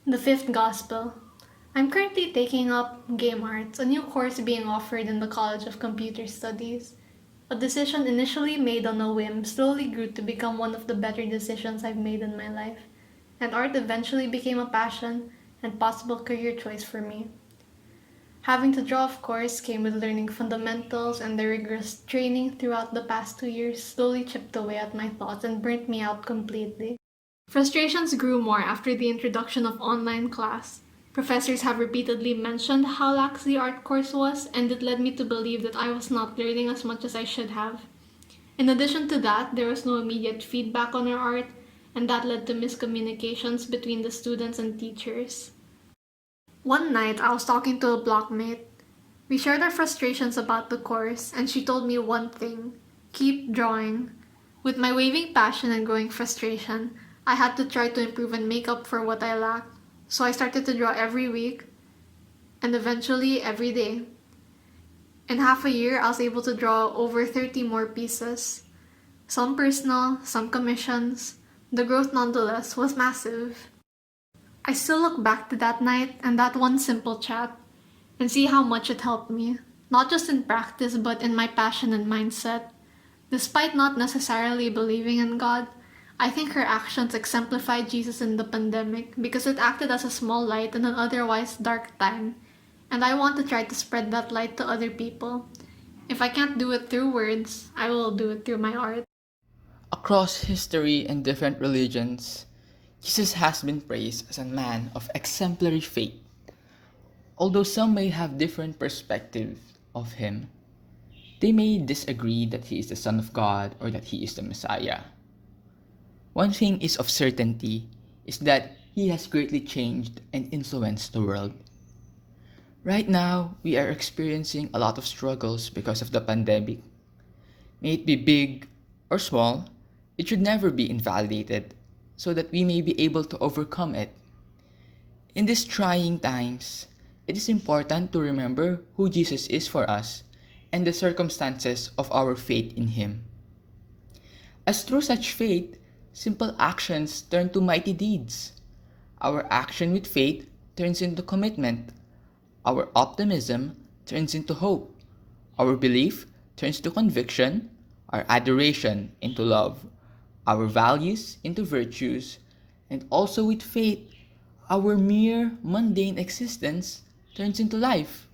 The Fifth Gospel. I'm currently taking up Game Arts, a new course being offered in the College of Computer Studies. A decision initially made on a whim slowly grew to become one of the better decisions I've made in my life, and art eventually became a passion and possible career choice for me. Having to draw, of course, came with learning fundamentals, and the rigorous training throughout the past 2 years slowly chipped away at my thoughts and burnt me out completely. Frustrations grew more after the introduction of online class. Professors have repeatedly mentioned how lax the art course was, and it led me to believe that I was not learning as much as I should have. In addition to that, there was no immediate feedback on our art, and that led to miscommunications between the students and teachers. One night, I was talking to a blockmate. We shared our frustrations about the course, and she told me one thing: keep drawing. With my waving passion and growing frustration, I had to try to improve and make up for what I lacked. So I started to draw every week, and eventually every day. In half a year, I was able to draw over 30 more pieces. Some personal, some commissions. The growth nonetheless was massive. I still look back to that night and that one simple chat and see how much it helped me, not just in practice but in my passion and mindset. Despite not necessarily believing in God, I think her actions exemplified Jesus in the pandemic because it acted as a small light in an otherwise dark time, and I want to try to spread that light to other people. If I can't do it through words, I will do it through my art. Across history and different religions, Jesus has been praised as a man of exemplary faith. Although some may have different perspectives of him, they may disagree that he is the Son of God or that he is the Messiah. One thing is of certainty is that he has greatly changed and influenced the world. Right now, we are experiencing a lot of struggles because of the pandemic. May it be big or small, it should never be invalidated so that we may be able to overcome it. In these trying times, it is important to remember who Jesus is for us and the circumstances of our faith in him. As through such faith, simple actions turn to mighty deeds. Our action with faith turns into commitment. Our optimism turns into hope. Our belief turns to conviction. Our adoration into love. Our values into virtues. And also with faith, our mere mundane existence turns into life.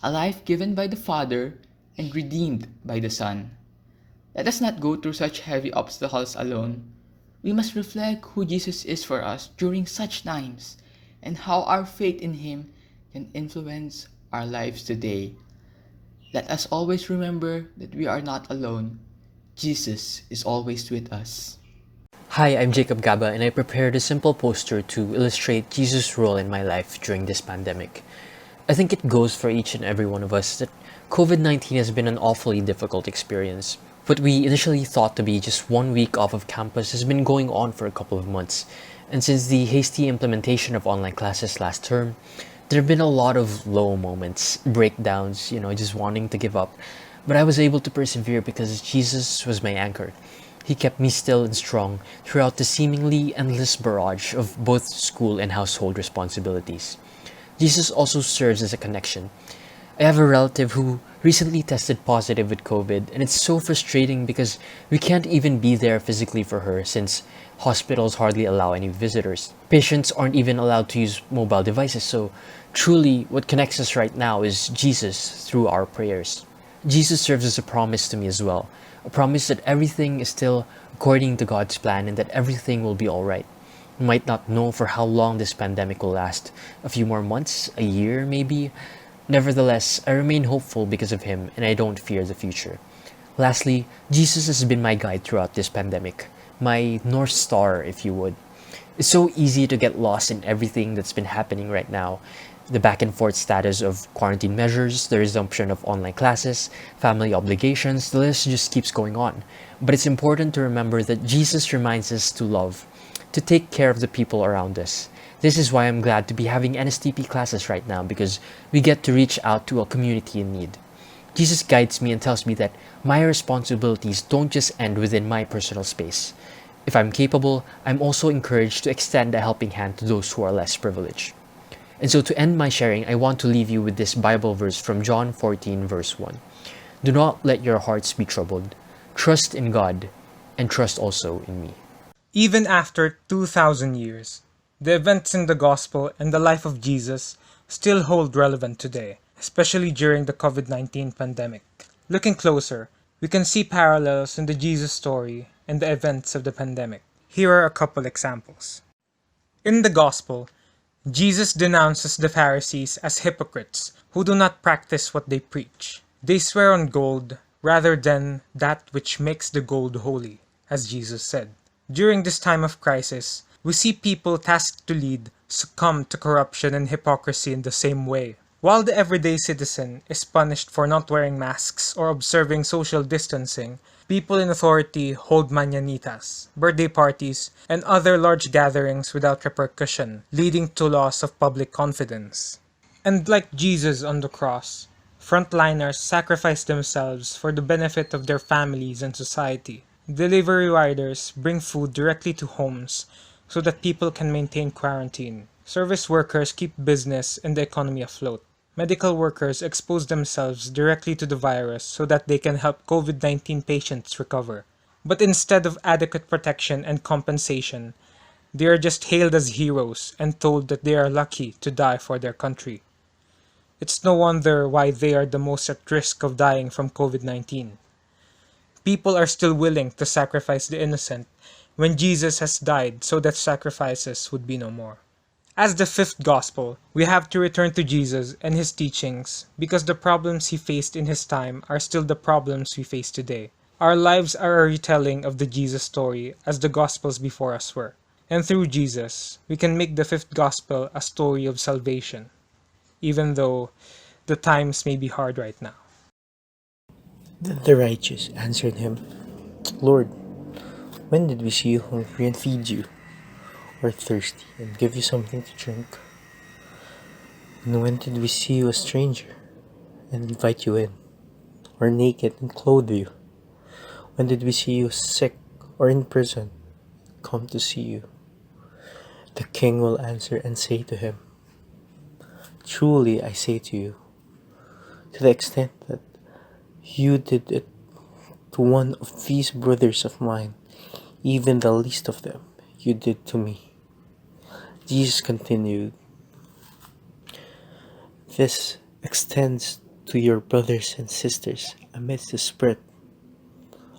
A life given by the Father and redeemed by the Son. Let us not go through such heavy obstacles alone. We must reflect who Jesus is for us during such times and how our faith in him can influence our lives today. Let us always remember that we are not alone. Jesus is always with us. Hi, I'm Jacob Gaba, and I prepared a simple poster to illustrate Jesus' role in my life during this pandemic. I think it goes for each and every one of us that COVID-19 has been an awfully difficult experience. What we initially thought to be just 1 week off of campus has been going on for a couple of months. And since the hasty implementation of online classes last term, there have been a lot of low moments, breakdowns, just wanting to give up. But I was able to persevere because Jesus was my anchor. He kept me still and strong throughout the seemingly endless barrage of both school and household responsibilities. Jesus also serves as a connection. I have a relative who recently tested positive with COVID, and it's so frustrating because we can't even be there physically for her since hospitals hardly allow any visitors. Patients aren't even allowed to use mobile devices, so truly what connects us right now is Jesus through our prayers. Jesus serves as a promise to me as well, a promise that everything is still according to God's plan and that everything will be alright. We might not know for how long this pandemic will last, a few more months, a year maybe. Nevertheless, I remain hopeful because of him and I don't fear the future. Lastly, Jesus has been my guide throughout this pandemic, my North Star, if you would. It's so easy to get lost in everything that's been happening right now. The back and forth status of quarantine measures, the resumption of online classes, family obligations, the list just keeps going on. But it's important to remember that Jesus reminds us to love, to take care of the people around us. This is why I'm glad to be having NSTP classes right now because we get to reach out to a community in need. Jesus guides me and tells me that my responsibilities don't just end within my personal space. If I'm capable, I'm also encouraged to extend a helping hand to those who are less privileged. And so to end my sharing, I want to leave you with this Bible verse from John 14, verse 1. Do not let your hearts be troubled. Trust in God, and trust also in me. Even after 2,000 years, the events in the Gospel and the life of Jesus still hold relevant today, especially during the COVID-19 pandemic. Looking closer, we can see parallels in the Jesus story and the events of the pandemic. Here are a couple examples. In the Gospel, Jesus denounces the Pharisees as hypocrites who do not practice what they preach. They swear on gold rather than that which makes the gold holy, as Jesus said. During this time of crisis, we see people tasked to lead succumb to corruption and hypocrisy in the same way. While the everyday citizen is punished for not wearing masks or observing social distancing, people in authority hold mañanitas, birthday parties, and other large gatherings without repercussion, leading to loss of public confidence. And like Jesus on the cross, frontliners sacrifice themselves for the benefit of their families and society. Delivery riders bring food directly to homes so that people can maintain quarantine. Service workers keep business and the economy afloat. Medical workers expose themselves directly to the virus so that they can help COVID-19 patients recover. But instead of adequate protection and compensation, they are just hailed as heroes and told that they are lucky to die for their country. It's no wonder why they are the most at risk of dying from COVID-19. People are still willing to sacrifice the innocent when Jesus has died so that sacrifices would be no more. As the fifth gospel, we have to return to Jesus and his teachings because the problems he faced in his time are still the problems we face today. Our lives are a retelling of the Jesus story as the gospels before us were. And through Jesus, we can make the fifth gospel a story of salvation, even though the times may be hard right now. Then the righteous answered him, Lord, when did we see you hungry and feed you, or thirsty and give you something to drink? And when did we see you a stranger and invite you in, or naked and clothe you? When did we see you sick or in prison, come to see you? The king will answer and say to him, Truly I say to you, to the extent that you did it to one of these brothers of mine, even the least of them, you did to me. Jesus continued, This extends to your brothers and sisters amidst the spread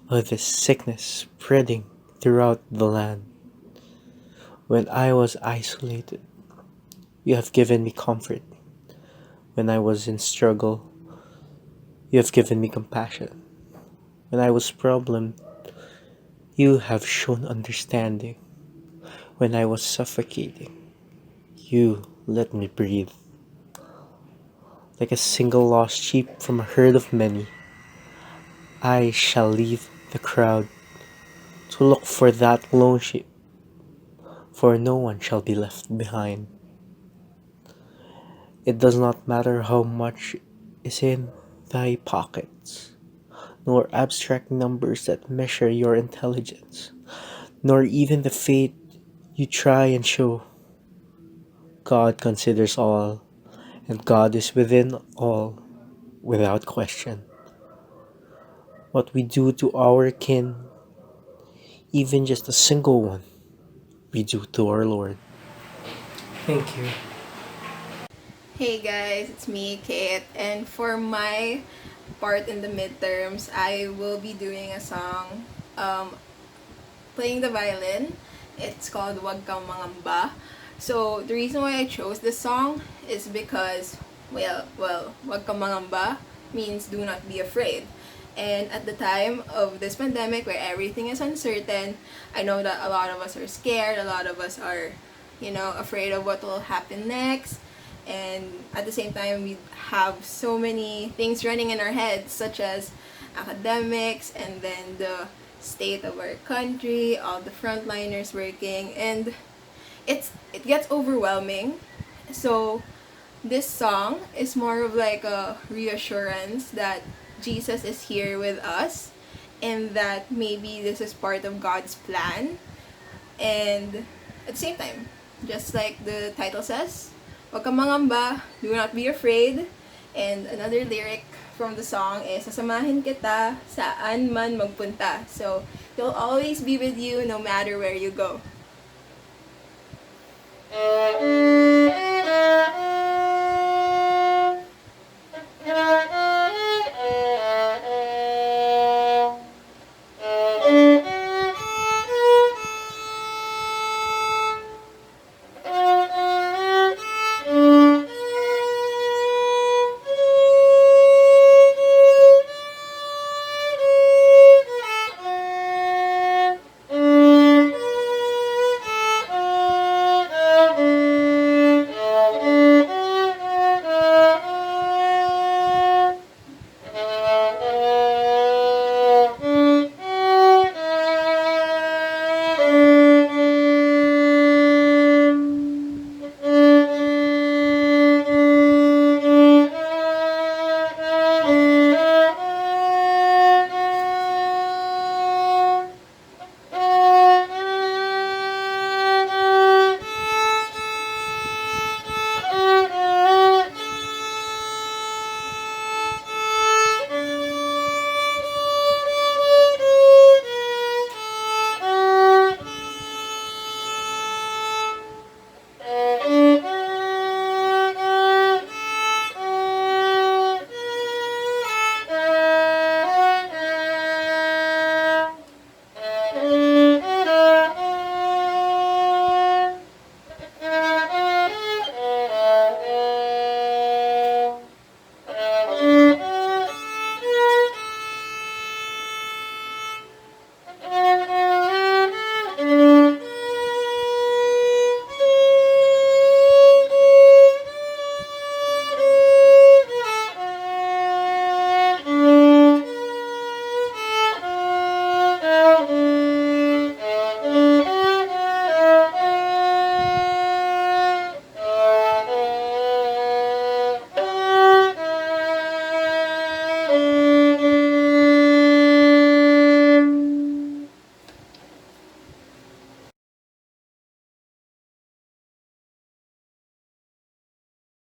of this sickness spreading throughout the land. When I was isolated, you have given me comfort. When I was in struggle, you have given me compassion. When I was problemed, you have shown understanding. When I was suffocating, you let me breathe. Like a single lost sheep from a herd of many, I shall leave the crowd to look for that lone sheep, for no one shall be left behind. It does not matter how much is in thy pockets, nor abstract numbers that measure your intelligence, nor even the faith you try and show. God considers all, and God is within all, without question. What we do to our kin, even just a single one, we do to our Lord. Thank you. Hey guys, it's me, Kate, and for my part in the midterms, I will be doing a song, playing the violin. It's called Wag Kang Mangamba. So the reason why I chose this song is because, Wag Kang Mangamba means do not be afraid. And at the time of this pandemic where everything is uncertain, I know that a lot of us are scared, a lot of us are, afraid of what will happen next. And at the same time, we have so many things running in our heads, such as academics, and then the state of our country, all the frontliners working, and it gets overwhelming. So this song is more of like a reassurance that Jesus is here with us, and that maybe this is part of God's plan, And at the same time, just like the title says, "Wag kang mangamba, do not be afraid." And another lyric from the song is, "Sasamahin kita saan man magpunta." So, he'll always be with you no matter where you go.